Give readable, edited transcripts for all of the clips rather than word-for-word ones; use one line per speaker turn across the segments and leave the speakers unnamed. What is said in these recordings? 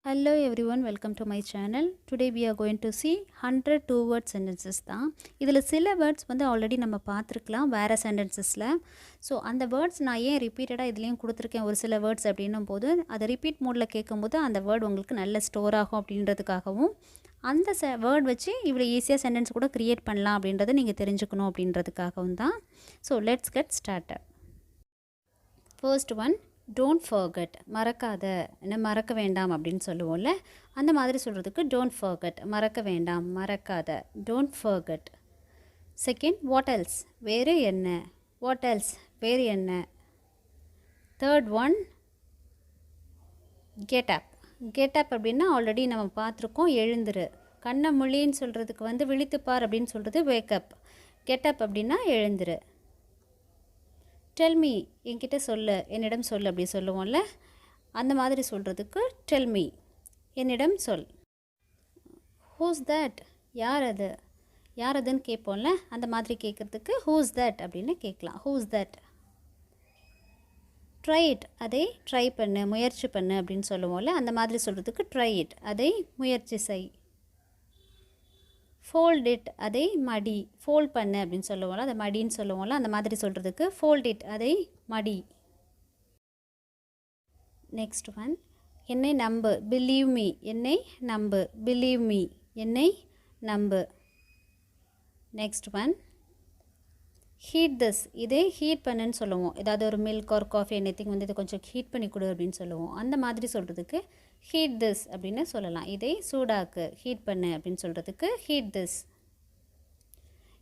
Hello everyone, welcome to my channel. Today we are going to see 100 two-word sentences தான். இதில் சில words வந்து already நம்ம பார்த்துருக்கலாம் வேறு சென்டென்சஸில். ஸோ அந்த வேர்ட்ஸ் நான் ஏன் ரிப்பீட்டடாக இதுலேயும் கொடுத்துருக்கேன் ஒரு சில வேர்ட்ஸ் அப்படின்னும் போது அதை ரிப்பீட் மோடில் கேட்கும்போது அந்த வேர்ட் உங்களுக்கு நல்ல ஸ்டோர் ஆகும் அப்படின்றதுக்காகவும் அந்த வேர்ட் வச்சு இவ்வளோ ஈஸியாக சென்டென்ஸ் கூட க்ரியேட் பண்ணலாம் அப்படின்றத நீங்கள் தெரிஞ்சுக்கணும் அப்படின்றதுக்காகவும் தான். So let's get started. First one, don't forget, மறக்காத, என்ன மறக்க வேண்டாம் அப்படின்னு சொல்லுவோம்ல, அந்த மாதிரி சொல்கிறதுக்கு டோன்ட் ஃபர்கெட், மறக்க வேண்டாம், மறக்காத, don't forget. Second, what else, வேறு என்ன, வாட் எல்ஸ், வேறு என்ன. Third one, get up. Get up அப்படின்னா ஆல்ரெடி நம்ம பார்த்துருக்கோம், எழுந்துரு. கண்ணை மொழின்னு சொல்கிறதுக்கு வந்து விழித்துப்பார் அப்படின்னு சொல்கிறது வேக்கப். கெட் அப் அப்படின்னா எழுந்துரு. டெல் மீ, என்கிட்ட சொல்லு, என்னிடம் சொல் அப்படி சொல்லுவோம்ல, அந்த மாதிரி சொல்கிறதுக்கு டெல் மீ, என்னிடம் சொல். ஹூஸ் தட், யார் அது, யார் அதுன்னு கேட்போம்ல, அந்த மாதிரி கேட்குறதுக்கு ஹூஸ் தட் அப்படின்னு கேட்கலாம். Whose that. ட்ரை இட், அதை ட்ரை பண்ணு, முயற்சி பண்ணு அப்படின்னு சொல்லுவோம்ல, அந்த மாதிரி சொல்கிறதுக்கு ட்ரை இட், அதை முயற்சி செய். ஃபோல்ட் இட், அதை மடி, ஃபோல்ட் பண்ணு அப்படின்னு சொல்லுவோம்ல, அதை மடின்னு சொல்லுவோம்ல, அந்த மாதிரி சொல்கிறதுக்கு ஃபோல்ட் இட், அதை மடி. நெக்ஸ்ட் ஒன், என்னை நம்பு, பிலீவ் மீ, என்னை நம்பு, பிலீவ் மீ, என்னை நம்பு. நெக்ஸ்ட் ஒன், ஹீட் திஸ், இதை ஹீட் பண்ணுன்னு சொல்லுவோம். ஏதாவது ஒரு மில்க் ஆர் காஃபி எனிதிங் வந்து இதை கொஞ்சம் ஹீட் பண்ணி கொடு அப்படின்னு சொல்லுவோம். அந்த மாதிரி சொல்கிறதுக்கு ஹீட் திஸ் அப்படின்னு சொல்லலாம். இதை சூடாக்கு, ஹீட் பண்ணு அப்படின்னு சொல்கிறதுக்கு ஹீட் திஸ்.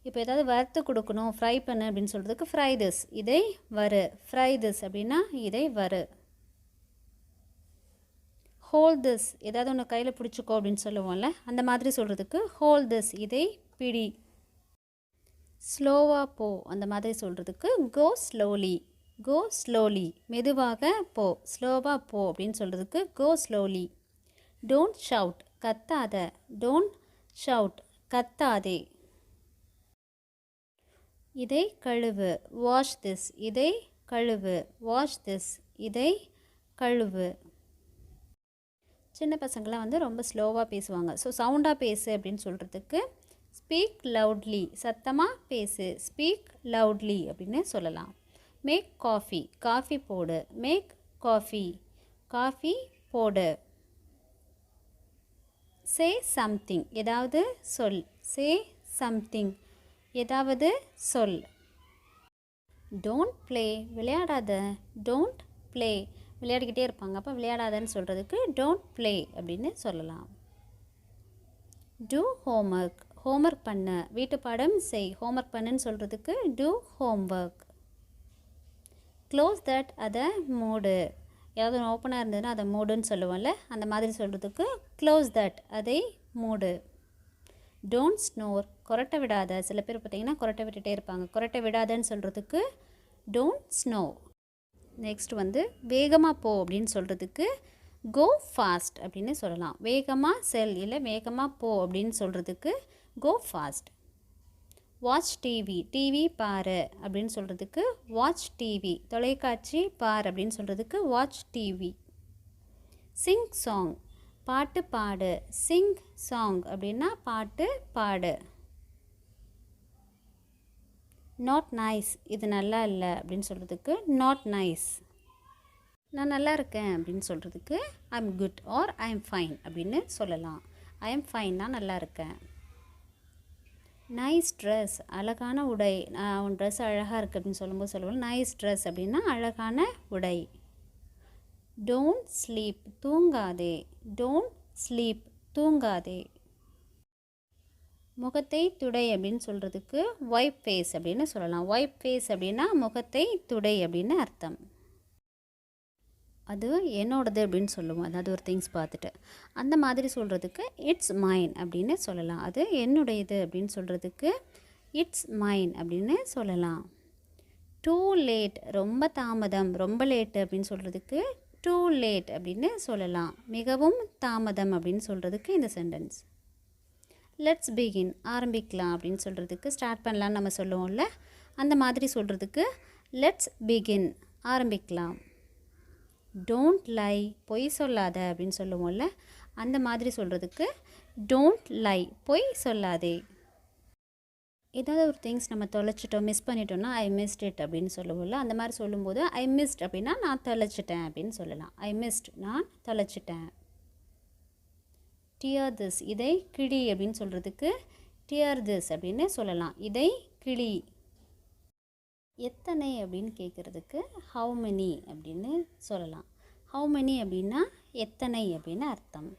இப்போ ஏதாவது வறுத்து கொடுக்கணும், ஃப்ரை பண்ணு அப்படின்னு சொல்கிறதுக்கு ஃப்ரை திஸ், இதை வறு, ஃப்ரை திஸ் அப்படின்னா இதை வறு. ஹோல் திஸ், ஏதாவது ஒன்று கையில் பிடிச்சிக்கோ அப்படின்னு சொல்லுவோம்ல, அந்த மாதிரி சொல்கிறதுக்கு ஹோல் திஸ், இதை பிடி. ஸ்லோவாக போ, அந்த மாதிரி சொல்கிறதுக்கு கோ ஸ்லோலி, கோ ஸ்லோலி, மெதுவாக போ, ஸ்லோவாக போ அப்படின்னு சொல்கிறதுக்கு கோ ஸ்லோலி. டோன்ட் ஷவுட், கத்தாத, டோன்ட் ஷவுட், கத்தாதே. இதை கழுவு, வாஷ் திஸ், இதை கழுவு, வாஷ் திஸ், இதை கழுவு. சின்ன பசங்களாம் வந்து ரொம்ப ஸ்லோவாக பேசுவாங்க. ஸோ சவுண்டாக பேசு அப்படின்னு சொல்கிறதுக்கு ஸ்பீக் லவுட்லி, சத்தமாக பேசு, ஸ்பீக் லவுட்லி அப்படின்னு சொல்லலாம். மேக் காஃபி, காஃபி போடு, மேக் காஃபி, காஃபி போடு. சே சம்திங், ஏதாவது சொல், சே சம்திங், ஏதாவது சொல். டோன்ட் ப்ளே, விளையாடாத, டோன்ட் ப்ளே, விளையாடிக்கிட்டே இருப்பாங்க, அப்போ விளையாடாதன்னு சொல்கிறதுக்கு டோன்ட் ப்ளே அப்படின்னு சொல்லலாம். டூ ஹோம்ஒர்க், ஹோம்ஒர்க் பண்ண, வீட்டு பாடம் செய், ஹோம்ஒர்க் பண்ணுன்னு சொல்கிறதுக்கு டூ ஹோம்ஒர்க். க்ளோஸ் தட், அதை மூடு, ஏதாவது ஒன்று ஓப்பனாக இருந்ததுன்னா அதை மூடுன்னு சொல்லுவோம்ல, அந்த மாதிரி சொல்கிறதுக்கு க்ளோஸ் தட், அதை மூடு. டோன்ட் ஸ்னோர், கொரட்டை விடாத, சில பேர் பார்த்திங்கன்னா கொரட்டை விட்டுட்டே இருப்பாங்க, கொரட்டை விடாதன்னு சொல்கிறதுக்கு டோன்ட் ஸ்னோ. நெக்ஸ்ட் வந்து வேகமாக போ அப்படின்னு சொல்கிறதுக்கு கோ ஃபாஸ்ட் அப்படின்னு சொல்லலாம். வேகமாக செல், இல்லை வேகமாக போ அப்படின்னு சொல்கிறதுக்கு go fast. Watch TV, TV பாரு அப்படின்னு சொல்கிறதுக்கு வாட்ச் டிவி, தொலைக்காட்சி பார் அப்படின்னு சொல்கிறதுக்கு வாட்ச் டிவி. சிங் சாங், பாட்டு பாடு, சிங் சாங் அப்படின்னா பாட்டு பாடு. நாட் நைஸ், இது நல்லா இல்லை அப்படின்னு சொல்கிறதுக்கு நாட் நைஸ். நான் நல்லா இருக்கேன் அப்படின்னு சொல்கிறதுக்கு I am good or I am fine அப்படின்னு சொல்லலாம். ஐ எம் ஃபைன், நான் நல்லா இருக்கேன். நைஸ் ட்ரெஸ், அழகான உடை, உன் ட்ரெஸ் அழகாக இருக்குது அப்படின்னு சொல்லும்போது சொல்லுவோம் நைஸ் ட்ரெஸ் அப்படின்னா அழகான உடை. டோன்ட் ஸ்லீப், தூங்காதே, டோன்ட் ஸ்லீப், தூங்காதே. முகத்தை துடை அப்படின்னு சொல்கிறதுக்கு வைப் ஃபேஸ் அப்படின்னு சொல்லலாம். வைப் ஃபேஸ் அப்படின்னா முகத்தை துடை அப்படின்னு அர்த்தம். அது என்னோடது அப்படின்னு சொல்லுவோம், அதாவது ஒரு திங்ஸ் பார்த்துட்டு அந்த மாதிரி சொல்கிறதுக்கு இட்ஸ் மைன் அப்படின்னு சொல்லலாம். அது என்னுடையது அப்படின்னு சொல்கிறதுக்கு இட்ஸ் மைன் அப்படின்னு சொல்லலாம். டூ லேட், ரொம்ப தாமதம், ரொம்ப லேட்டு அப்படின்னு சொல்கிறதுக்கு டூ லேட் அப்படின்னு சொல்லலாம். மிகவும் தாமதம் அப்படின்னு சொல்கிறதுக்கு இந்த சென்டென்ஸ். லெட்ஸ் பிகின், ஆரம்பிக்கலாம் அப்படின்னு சொல்கிறதுக்கு ஸ்டார்ட் பண்ணலான்னு நம்ம சொல்லுவோம்ல, அந்த மாதிரி சொல்கிறதுக்கு லெட்ஸ் பிகின், ஆரம்பிக்கலாம். டோன்ட் லை, பொய் சொல்லாத அப்படின்னு சொல்லுவோம்ல, அந்த மாதிரி சொல்கிறதுக்கு டோன்ட் லை, பொய் சொல்லாதே. ஏதாவது ஒரு திங்ஸ் நம்ம தொலைச்சிட்டோம், மிஸ் பண்ணிட்டோம்னா ஐ மிஸ்ட் இட் அப்படின்னு சொல்லுவோம்ல, அந்த மாதிரி சொல்லும்போது ஐ மிஸ்ட் அப்படின்னா நான் தொலைச்சிட்டேன் அப்படின்னு சொல்லலாம். ஐ மிஸ்ட், நான் தொலைச்சிட்டேன். டியர் திஸ், இதை கிழி அப்படின்னு சொல்கிறதுக்கு டியர் திஸ் அப்படின்னு சொல்லலாம். இதை கிளி. எத்தனை அப்படின்னு கேட்குறதுக்கு ஹவு மெனி அப்படின்னு சொல்லலாம். ஹவு மெனி அப்படின்னா எத்தனை அப்படின்னு அர்த்தம்.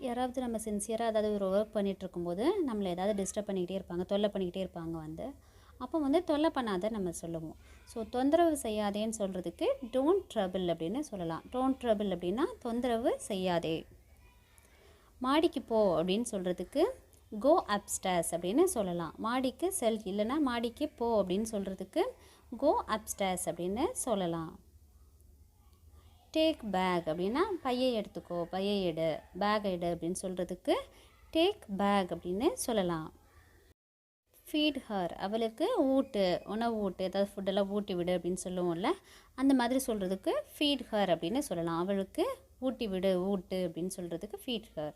யாராவது நம்ம சின்சியராக ஏதாவது ஒரு ஒர்க் பண்ணிகிட்ருக்கும்போது நம்மளை ஏதாவது டிஸ்டர்ப் பண்ணிக்கிட்டே இருப்பாங்க, தொல்லை பண்ணிக்கிட்டே இருப்பாங்க அப்போ தொல்லை பண்ணாத நம்ம சொல்லுவோம். ஸோ தொந்தரவு செய்யாதேன்னு சொல்கிறதுக்கு டோன்ட் ட்ரபிள் அப்படின்னு சொல்லலாம். டோன்ட் ட்ரபிள் அப்படின்னா தொந்தரவு செய்யாதே. மாடிக்கு போ அப்படின்னு சொல்கிறதுக்கு கோ அப்ஸ்டேர்ஸ் அப்படின்னு சொல்லலாம். மாடிக்கு செல், இல்லைன்னா மாடிக்கு போ அப்படின்னு சொல்கிறதுக்கு கோ அப்ஸ்டேர்ஸ் அப்படின்னு சொல்லலாம். டேக் பேக் அப்படின்னா பையை எடுத்துக்கோ, பையை எடு, பேக் எடு அப்படின்னு சொல்கிறதுக்கு டேக் பேக் அப்படின்னு சொல்லலாம். ஃபீட் ஹர், அவளுக்கு ஊட்டு, உணவு ஊட்டு, ஏதாவது ஃபுட்டெல்லாம் ஊட்டி விடு அப்படின்னு சொல்லுவோம்ல, அந்த மாதிரி சொல்கிறதுக்கு ஃபீட் ஹர் அப்படின்னு சொல்லலாம். அவளுக்கு ஊட்டி விடு, ஊட்டு அப்படின்னு சொல்கிறதுக்கு ஃபீட் ஹர்.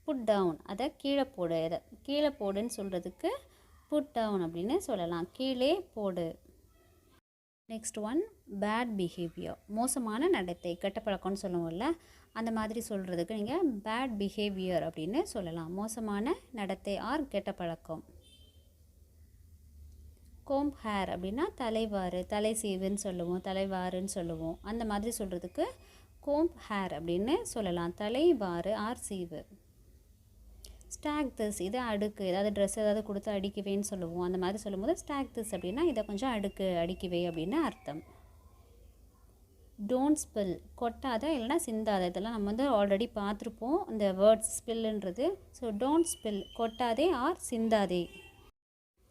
புட் டவுன், அதை கீழே போடு, அதை கீழே போடுன்னு சொல்கிறதுக்கு புட் டவுன் அப்படின்னு சொல்லலாம். கீழே போடு. நெக்ஸ்ட் ஒன், பேட் பிஹேவியர், மோசமான நடத்தை, கெட்ட பழக்கம்னு சொல்லுவோம்ல, அந்த மாதிரி சொல்கிறதுக்கு நீங்கள் பேட் பிஹேவியர் அப்படின்னு சொல்லலாம். மோசமான நடத்தை ஆர் கெட்ட பழக்கம். கோம்ப் ஹேர் அப்படின்னா தலைவாறு, தலை சீவுன்னு சொல்லுவோம், தலைவாறுன்னு சொல்லுவோம். அந்த மாதிரி சொல்கிறதுக்கு கோம்ப் ஹேர் அப்படின்னு சொல்லலாம். தலைவாறு ஆர் சீவு. ஸ்டாக் திஸ், இதை அடுக்கு, ஏதாவது ட்ரெஸ் ஏதாவது கொடுத்து அடிக்குவேன்னு சொல்லுவோம். அந்த மாதிரி சொல்லும்போது ஸ்டாக் திஸ் அப்படின்னா இதை கொஞ்சம் அடுக்குவே அப்படின்னு அர்த்தம். டோன்ட் ஸ்பில், கொட்டாத இல்லைனா சிந்தாத, இதெல்லாம் நம்ம ஆல்ரெடி பார்த்துருப்போம் இந்த வேர்ட்ஸ் ஸ்பில்ன்றது. ஸோ டோன்ட் ஸ்பில், கொட்டாதே ஆர் சிந்தாதே.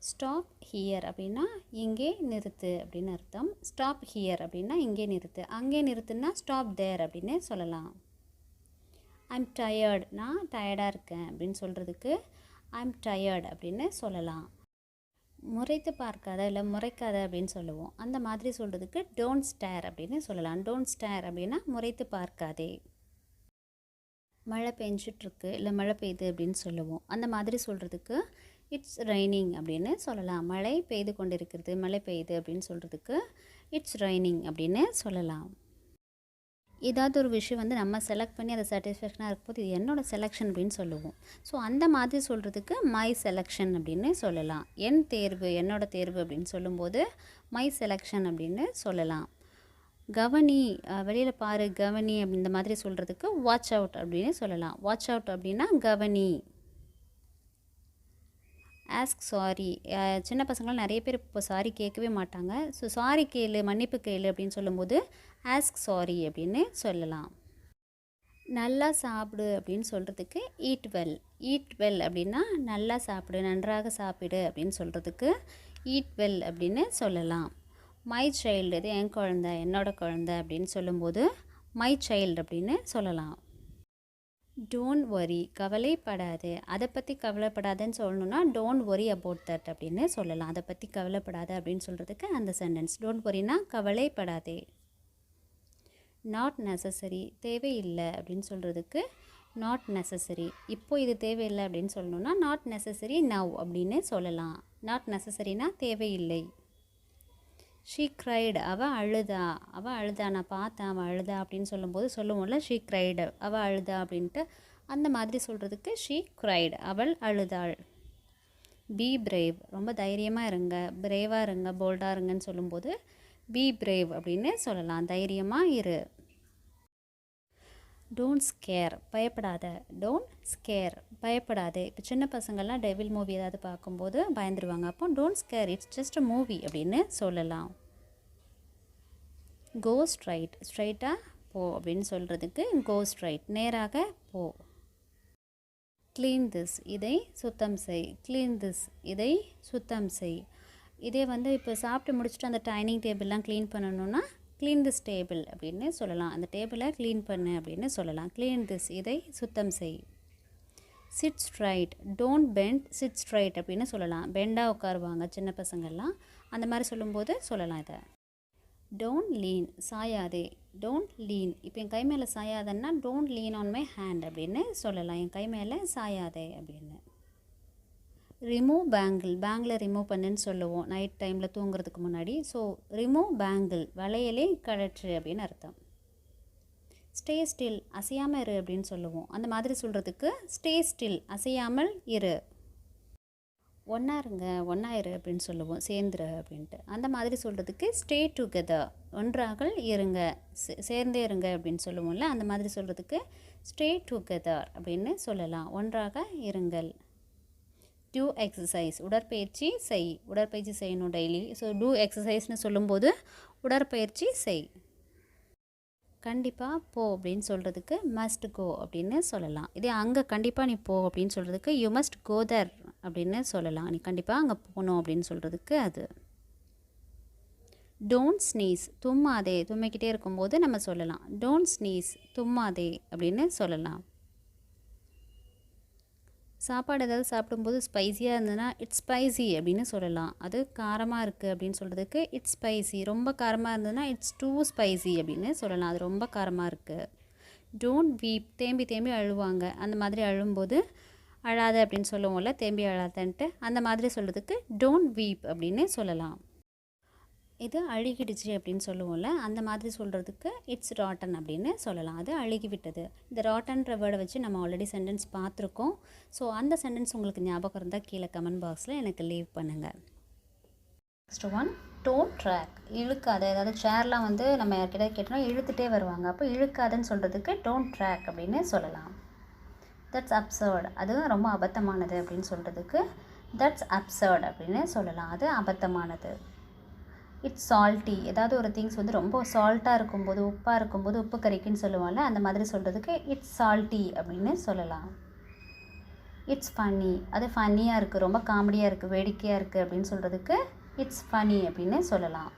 ஸ்டாப் ஹியர் அப்படின்னா இங்கே நிறுத்து அப்படின்னு அர்த்தம். ஸ்டாப் ஹியர் அப்படின்னா இங்கே நிறுத்து. அங்கே நிறுத்துன்னா ஸ்டாப் தேர் அப்படின்னு சொல்லலாம். ஐம் டயர்ட், நான் டயர்டாக இருக்கேன் அப்படின்னு சொல்கிறதுக்கு ஐம் டயர்ட் அப்படின்னு சொல்லலாம். முறைத்து பார்க்காத இல்லை முறைக்காத அப்படின்னு சொல்லுவோம். அந்த மாதிரி சொல்கிறதுக்கு டோன்ட் ஸ்டேர் அப்படின்னு சொல்லலாம். டோன்ட் ஸ்டேர் அப்படின்னா முறைத்து பார்க்காதே. மழை பெஞ்சிட்ருக்கு இல்லை மழை பெய்யுது அப்படின்னு சொல்லுவோம். அந்த மாதிரி சொல்கிறதுக்கு இட்ஸ் ரெய்னிங் அப்படின்னு சொல்லலாம். மழை பெய்து கொண்டிருக்கிறது, மழை பெய்யுது அப்படின்னு சொல்கிறதுக்கு இட்ஸ் ரெய்னிங் அப்படின்னு சொல்லலாம். ஏதாவது ஒரு விஷயம் நம்ம செலக்ட் பண்ணி அதை சாட்டிஸ்ஃபேக்ஷனாக இருக்கும்போது இது என்னோடய செலெக்ஷன் அப்படின்னு சொல்லுவோம். ஸோ அந்த மாதிரி சொல்கிறதுக்கு மை செலெக்ஷன் அப்படின்னு சொல்லலாம். என் தேர்வு, என்னோடய தேர்வு அப்படின்னு சொல்லும்போது மை செலெக்ஷன் அப்படின்னு சொல்லலாம். கவனி, வெளியில் பாரு, கவனி இந்த மாதிரி சொல்கிறதுக்கு வாட்ச் அவுட் அப்படின்னு சொல்லலாம். வாட்ச் அவுட் அப்படின்னா கவனி. ஆஸ்க் சாரி, சின்ன பசங்களாம் நிறைய பேர் இப்போ சாரி கேட்கவே மாட்டாங்க. ஸோ சாரி கேளு, மன்னிப்பு கேளு அப்படின்னு சொல்லும்போது ஆஸ்க் சாரி அப்படின்னு சொல்லலாம். நல்லா சாப்பிடு அப்படின்னு சொல்கிறதுக்கு ஈட் வெல். ஈட் வெல் அப்படின்னா நல்லா சாப்பிடு, நன்றாக சாப்பிடு அப்படின்னு சொல்கிறதுக்கு ஈட் வெல் அப்படின்னு சொல்லலாம். மை சைல்டு, இது என் குழந்தை, என்னோட குழந்தை அப்படின்னு சொல்லும்போது மை சைல்டு அப்படின்னு சொல்லலாம். டோன்ட் வரி, கவலைப்படாது, அதை பற்றி கவலைப்படாதன்னு சொல்லணுன்னா டோன்ட் வரி அபவுட் தட் அப்படின்னு சொல்லலாம். அதை பற்றி கவலைப்படாத அப்படின்னு சொல்கிறதுக்கு அந்த சென்டென்ஸ். டோன்ட் வரினா கவலைப்படாதே. நாட் நெசசரி, தேவையில்லை அப்படின்னு சொல்கிறதுக்கு நாட் நெசசரி. இப்போ இது தேவையில்லை அப்படின்னு சொல்லணுன்னா நாட் நெசசரி நவ் அப்படின்னு சொல்லலாம். நாட் நெசசரினா தேவையில்லை. ஷீ க்ரைடு, அவள் அழுதா, நான் பார்த்தேன் அவள் அழுதா அப்படின்னு சொல்லும்போது சொல்லுவோம்ல ஷீ க்ரைடு, அவள் அழுதா அப்படின்ட்டு. அந்த மாதிரி சொல்கிறதுக்கு ஷீ க்ரைடு, அவள் அழுதாள். பி பிரேவ், ரொம்ப தைரியமாக இருங்க, பிரேவாக இருங்க, போல்டாக இருங்கன்னு சொல்லும்போது பி பிரேவ் அப்படின்னு சொல்லலாம். தைரியமாக இரு. டோன்ட் ஸ்கேர், பயப்படாத. டோன்ட் ஸ்கேர், பயப்படாதே. இப்போ சின்ன பசங்கள்லாம் டெவில் மூவி ஏதாவது பார்க்கும்போது பயந்துருவாங்க. அப்போ don't scare, it's just a movie அப்படின்னு சொல்லலாம். கோ ஸ்ட்ரைட், ஸ்ட்ரைட்டாக போ அப்படின்னு சொல்கிறதுக்கு கோ ஸ்ட்ரைட், நேராக போ. க்ளீன் திஸ், இதை சுத்தம் செய். க்ளீன் திஸ், இதை சுத்தம் செய். இதே இப்போ சாப்பிட்டு முடிச்சுட்டு அந்த டைனிங் டேபிள்லாம் க்ளீன் பண்ணணுன்னா க்ளீன் திஸ் டேபிள் அப்படின்னு சொல்லலாம். அந்த டேபிளை க்ளீன் பண்ணு அப்படின்னு சொல்லலாம். க்ளீன் திஸ், இதை சுத்தம் செய். Sit straight, don't bend, sit straight அப்படின்னு சொல்லலாம். பெண்டாக உட்காருவாங்க சின்ன பசங்கள்லாம், அந்த மாதிரி சொல்லும்போது சொல்லலாம் இதை. டோன்ட் லீன் சாயாதே. டோன்ட் லீன், இப்போ என் கை மேலே சாயாதன்னா don't lean on my hand அப்படின்னு சொல்லலாம். என் கை மேலே சாயாதே அப்படின்னு. ரிமூவ் பேங்கிள், பேங்கிளை ரிமூவ் பண்ணுன்னு சொல்லுவோம் நைட் டைமில் தூங்குறதுக்கு முன்னாடி. ஸோ ரிமூவ் பேங்கிள், வளையலே கழற்று அப்படின்னு அர்த்தம். ஸ்டே ஸ்டில், அசையாமல் இரு அப்படின்னு சொல்லுவோம். அந்த மாதிரி சொல்கிறதுக்கு ஸ்டே ஸ்டில், அசையாமல் இரு. ஒன்றா இருங்க, ஒன்றா இரு அப்படின்னு சொல்லுவோம், சேர்ந்துரு அப்படின்ட்டு. அந்த மாதிரி சொல்கிறதுக்கு ஸ்டே டுகெதர், ஒன்றாக இருங்க, சேர்ந்தே இருங்க அப்படின்னு சொல்லுவோம்ல. அந்த மாதிரி சொல்கிறதுக்கு ஸ்டே டுகெதர் அப்படின்னு சொல்லலாம், ஒன்றாக இருங்கள். டூ எக்ஸசைஸ், உடற்பயிற்சி செய். உடற்பயிற்சி செய்யணும் டெய்லி. ஸோ டூ எக்ஸசைஸ்னு சொல்லும்போது உடற்பயிற்சி செய். கண்டிப்பாக போ அப்படின்னு சொல்கிறதுக்கு மஸ்ட் கோ அப்படின்னு சொல்லலாம். இதே அங்கே கண்டிப்பாக நீ போ அப்படின்னு சொல்கிறதுக்கு யூ மஸ்ட் கோ தர் அப்படின்னு சொல்லலாம். நீ கண்டிப்பாக அங்கே போகணும் அப்படின்னு சொல்கிறதுக்கு அது. Don't sneeze, தும்மாதே. தும்மிக்கிட்டே இருக்கும்போது நம்ம சொல்லலாம் டோன்ட் ஸ்னீஸ், தும்மாதே அப்படின்னு சொல்லலாம். சாப்பாடு ஏதாவது சாப்பிடும்போது ஸ்பைஸியாக இருந்ததுன்னா இட்ஸ் ஸ்பைசி அப்படின்னு சொல்லலாம். அது காரமாக இருக்குது அப்படின்னு சொல்கிறதுக்கு இட்ஸ் ஸ்பைசி. ரொம்ப காரமாக இருந்ததுன்னா இட்ஸ் டூ ஸ்பைசி அப்படின்னு சொல்லலாம், அது ரொம்ப காரமாக இருக்குது. டோன்ட் வீப், தேம்பி தேம்பி அழுவாங்க. அந்த மாதிரி அழும்போது அழாத அப்படின்னு சொல்லுவோம்ல, தேம்பி அழாதன்ட்டு. அந்த மாதிரி சொல்கிறதுக்கு டோன்ட் வீப் அப்படின்னு சொல்லலாம். இது அழுகிடுச்சு அப்படின்னு சொல்லுவோம்ல, அந்த மாதிரி சொல்கிறதுக்கு இட்ஸ் ராட்டன் அப்படின்னு சொல்லலாம். அது அழுகிவிட்டது. இந்த ராட்டன்ற வேர்டை வச்சு நம்ம ஆல்ரெடி சென்டென்ஸ் பார்த்துருக்கோம். ஸோ அந்த சென்டென்ஸ் உங்களுக்கு ஞாபகம் இருந்தால் கீழே கமெண்ட் பாக்ஸில் எனக்கு லீவ் பண்ணுங்கள். நெக்ஸ்ட் ஒன், டோன்ட் ட்ராக், இழுக்காத. ஏதாவது சேர்லாம் வந்து நம்ம யார்கிட்ட கேட்டோம்னா இழுத்துட்டே வருவாங்க, அப்போ இழுக்காதன்னு சொல்கிறதுக்கு டோன்ட் ட்ராக் அப்படின்னு சொல்லலாம். தட்ஸ் அப்சர்ட், அது ரொம்ப அபத்தமானது அப்படின்னு சொல்கிறதுக்கு தட்ஸ் அப்சர்ட் அப்படின்னு சொல்லலாம், அது அபத்தமானது. இட்ஸ் சால்ட்டி, ஏதாவது ஒரு திங்ஸ் வந்து ரொம்ப சால்ட்டாக இருக்கும்போது, உப்பாக இருக்கும்போது உப்பு கறிக்குன்னு சொல்லுவாங்கள்ல, அந்த மாதிரி சொல்கிறதுக்கு இட்ஸ் சால்ட்டி அப்படின்னு சொல்லலாம். இட்ஸ் ஃபன்னி, அது ஃபன்னியாக இருக்குது, ரொம்ப காமெடியாக இருக்குது, வேடிக்கையாக இருக்குது அப்படின்னு சொல்கிறதுக்கு இட்ஸ் ஃபன்னி அப்படின்னு சொல்லலாம்.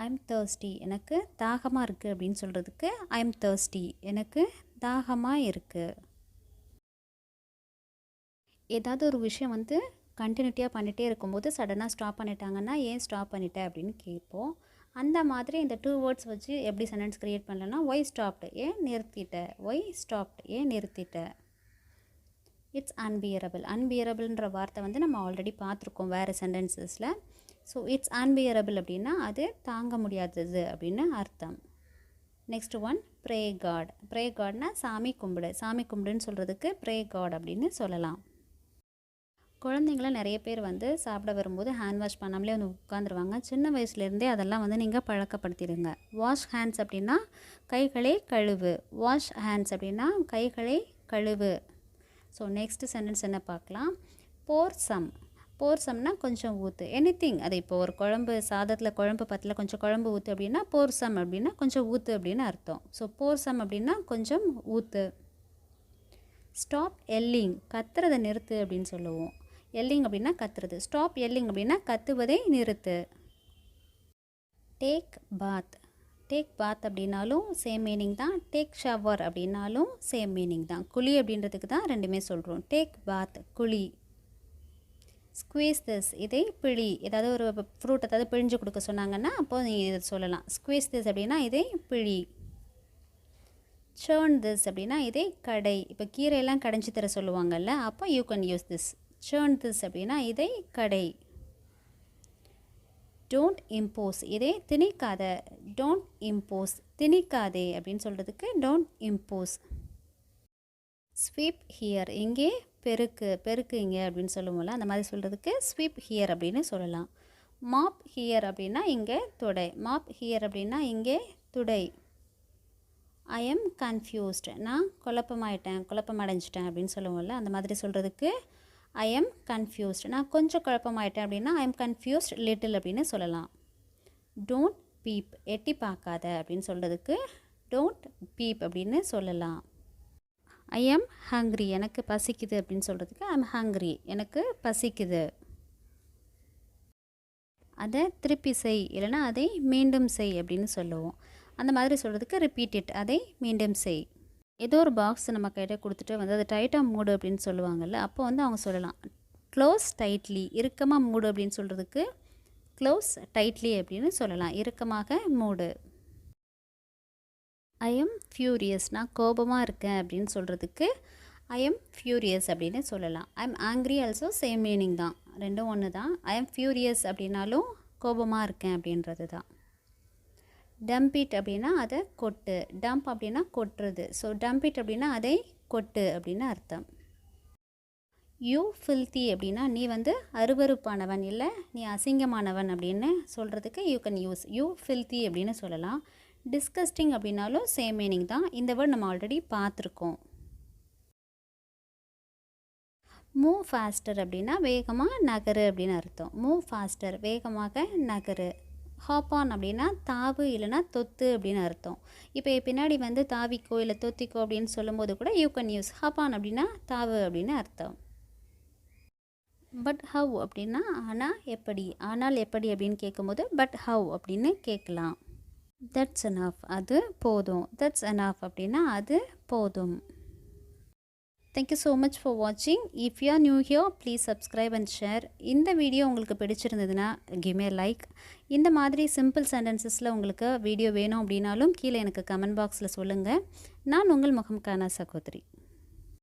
ஐம் தேர்ஸ்டி, எனக்கு தாகமாக இருக்குது அப்படின்னு சொல்கிறதுக்கு ஐம் தேர்ஸ்டி, எனக்கு தாகமாக இருக்குது. ஏதாவது ஒரு விஷயம் வந்து கண்டினியூட்டியாக பண்ணிகிட்டே இருக்கும்போது சடனாக ஸ்டாப் பண்ணிட்டாங்கன்னா ஏன் ஸ்டாப் பண்ணிட்டேன் அப்படின்னு கேட்போம். அந்த மாதிரி இந்த டூ வேர்ட்ஸ் வச்சு எப்படி சென்டென்ஸ் க்ரியேட் பண்ணலன்னா ஒய் ஸ்டாப்டு, ஏன் நிறுத்திட்ட, ஒய் ஸ்டாப்டு, ஏன் நிறுத்திட்ட. இட்ஸ் அன்பியரபிள், அன்பியரபிள்ன்ற வார்த்தை வந்து நம்ம ஆல்ரெடி பார்த்துருக்கோம் வேறு சென்டென்சஸில். ஸோ இட்ஸ் அன்பியரபிள் அப்படின்னா அது தாங்க முடியாதது அப்படின்னு அர்த்தம். Next one, pray God. Pray காட்னா சாமி கும்பிடு, சாமி கும்பிடுன்னு சொல்கிறதுக்கு ப்ரே காட் அப்படின்னு சொல்லலாம். குழந்தைங்கள நிறைய பேர் வந்து சாப்பிட வரும்போது ஹேண்ட் வாஷ் பண்ணாமலே வந்து உட்காந்துருவாங்க. சின்ன வயசுலேருந்தே அதெல்லாம் வந்து நீங்கள் பழக்கப்படுத்திடுங்க. வாஷ் ஹேண்ட்ஸ் அப்படின்னா கைகளை கழுவு, வாஷ் ஹேண்ட்ஸ் அப்படின்னா கைகளை கழுவு. ஸோ நெக்ஸ்ட் சென்டென்ஸ் என்ன பார்க்கலாம். போர் சம், போர் சம்னா கொஞ்சம் ஊற்று. எனிதிங், அது இப்போ ஒரு குழம்பு சாதத்தில் குழம்பு பத்தில் கொஞ்சம் குழம்பு ஊற்று அப்படின்னா போர் சம் அப்படின்னா கொஞ்சம் ஊற்று அப்படின்னு அர்த்தம். ஸோ போர் சம் அப்படின்னா கொஞ்சம் ஊற்று. ஸ்டாப் எல்லிங், கத்துறதை நிறுத்து அப்படின்னு சொல்லுவோம். எல்லிங் அப்படின்னா கத்துறது, ஸ்டாப் எல்லிங் அப்படின்னா கத்துவதை நிறுத்து. டேக் பாத், டேக் பாத் அப்படின்னாலும் சேம் மீனிங் தான், டேக் ஷவர் அப்படின்னாலும் சேம் மீனிங் தான். குழி அப்படின்றதுக்கு தான் ரெண்டுமே சொல்கிறோம். டேக் பாத், குழி. ஸ்குவீஸ் திஸ், இதை பிழி. ஏதாவது ஒரு ஃப்ரூட் ஏதாவது பிழிஞ்சு கொடுக்க சொன்னாங்கன்னா அப்போது நீங்கள் இதை சொல்லலாம். ஸ்குவீஸ் திஸ் அப்படின்னா இதை பிழி. சேர்ன் திஸ் அப்படின்னா இதை கடை. இப்போ கீரையெல்லாம் கடைஞ்சி தர சொல்லுவாங்கள்ல, அப்போ you can use this. Churn this அப்படின்னா இதை கடை. டோன்ட் இம்போஸ், இதை திணிக்காத. டோன்ட் இம்போஸ், திணிக்காதே அப்படின்னு சொல்கிறதுக்கு டோன்ட் இம்போஸ். ஸ்வீப் ஹியர், இங்கே பெருக்கு, பெருக்கு இங்கே அப்படின்னு சொல்லுவோம்ல, அந்த மாதிரி சொல்கிறதுக்கு ஸ்வீப் ஹியர் அப்படின்னு சொல்லலாம். மாப் ஹியர் அப்படின்னா இங்கே துடை, மாப் ஹியர் அப்படின்னா இங்கே துடை. ஐ எம் கன்ஃபியூஸ்ட், நான் குழப்பமாயிட்டேன், குழப்பம் அடைஞ்சிட்டேன் அப்படின்னு சொல்லுவோம்ல, அந்த மாதிரி சொல்கிறதுக்கு ஐ எம் கன்ஃபியூஸ்ட், நான் கொஞ்சம் குழப்பமாயிட்டேன் அப்படின்னா ஐ எம் கன்ஃபியூஸ்ட் லிட்டில் அப்படின்னு சொல்லலாம். டோன்ட் பீப், எட்டி பார்க்காத அப்படின்னு சொல்கிறதுக்கு டோன்ட் பீப் அப்படின்னு சொல்லலாம். ஐ எம் ஹங்க்ரி, எனக்கு பசிக்குது அப்படின்னு சொல்கிறதுக்கு ஐ எம் ஹங்க்ரி, எனக்கு பசிக்குது. அதை திருப்பி செய், இல்லைனா அதை மீண்டும் செய் அப்படின்னு சொல்லுவோம். அந்த மாதிரி சொல்கிறதுக்கு ரிப்பீட் இட், அதை மீண்டும் செய். ஏதோ ஒரு பாக்ஸ் நம்ம கையிட்ட கொடுத்துட்டு வந்து அதை டைட்டாக மூடு அப்படின்னு சொல்லுவாங்கள்ல, அப்போ வந்து அவங்க சொல்லலாம் க்ளோஸ் டைட்லி, இறுக்கமாக மூடு அப்படின்னு சொல்கிறதுக்கு க்ளோஸ் டைட்லி அப்படின்னு சொல்லலாம். இறுக்கமாக மூடு. ஐ எம் ஃபியூரியஸ், நான் கோபமாக இருக்கேன் அப்படின்னு சொல்கிறதுக்கு ஐ எம் ஃபியூரியஸ் அப்படின்னு சொல்லலாம். I am angry also same meaning தான், ரெண்டும் ஒன்று தான். ஐ எம் ஃபியூரியஸ் அப்படின்னாலும் கோபமாக இருக்கேன் அப்படின்றது தான். டம்ப் இட் அப்படின்னா அதை கொட்டு. டம்ப் அப்படின்னா கொட்டுறது. ஸோ டம்ப் இட் அப்படின்னா அதை கொட்டு அப்படின்னு அர்த்தம். யூ ஃபில்தி அப்படின்னா நீ வந்து அருவருப்பானவன், இல்லை நீ அசிங்கமானவன் அப்படின்னு சொல்கிறதுக்கு you can use you filthy அப்படின்னு சொல்லலாம். டிஸ்கஸ்டிங் அப்படின்னாலும் சேம் மீனிங் தான். இந்த வேர்ட் நம்ம ஆல்ரெடி பார்த்துருக்கோம். மூவ் ஃபாஸ்டர் அப்படின்னா வேகமாக நகரு அப்படின்னு அர்த்தம். மூவ் ஃபாஸ்டர், வேகமாக நகரு. ஹாப் ஆன் அப்படின்னா தாவு இல்லைனா தொத்து அப்படின்னு அர்த்தம். இப்போ பின்னாடி வந்து தாவிக்கோ இல்லை தொத்திக்கோ அப்படின்னு சொல்லும்போது கூட you can use hop on அப்படின்னா தாவு அப்படின்னு அர்த்தம். பட் ஹவ் அப்படின்னா ஆனால் எப்படி, ஆனால் எப்படி அப்படின்னு கேட்கும்போது பட் ஹவ் அப்படின்னு கேட்கலாம். தட்ஸ் எனஃப், அது போதும். தட்ஸ் எனஃப் அப்படின்னா அது போதும். Thank you so much for watching. If you are new here, please subscribe and share. இந்த வீடியோ உங்களுக்கு பிடிச்சிருந்ததுன்னா give me a like. இந்த மாதிரி சிம்பிள் சென்டென்சஸில் உங்களுக்கு வீடியோ வேணும் அப்படின்னாலும் கீழே எனக்கு கமெண்ட் பாக்ஸில் சொல்லுங்கள். நான் உங்கள் முகம் கானா சகோதரி.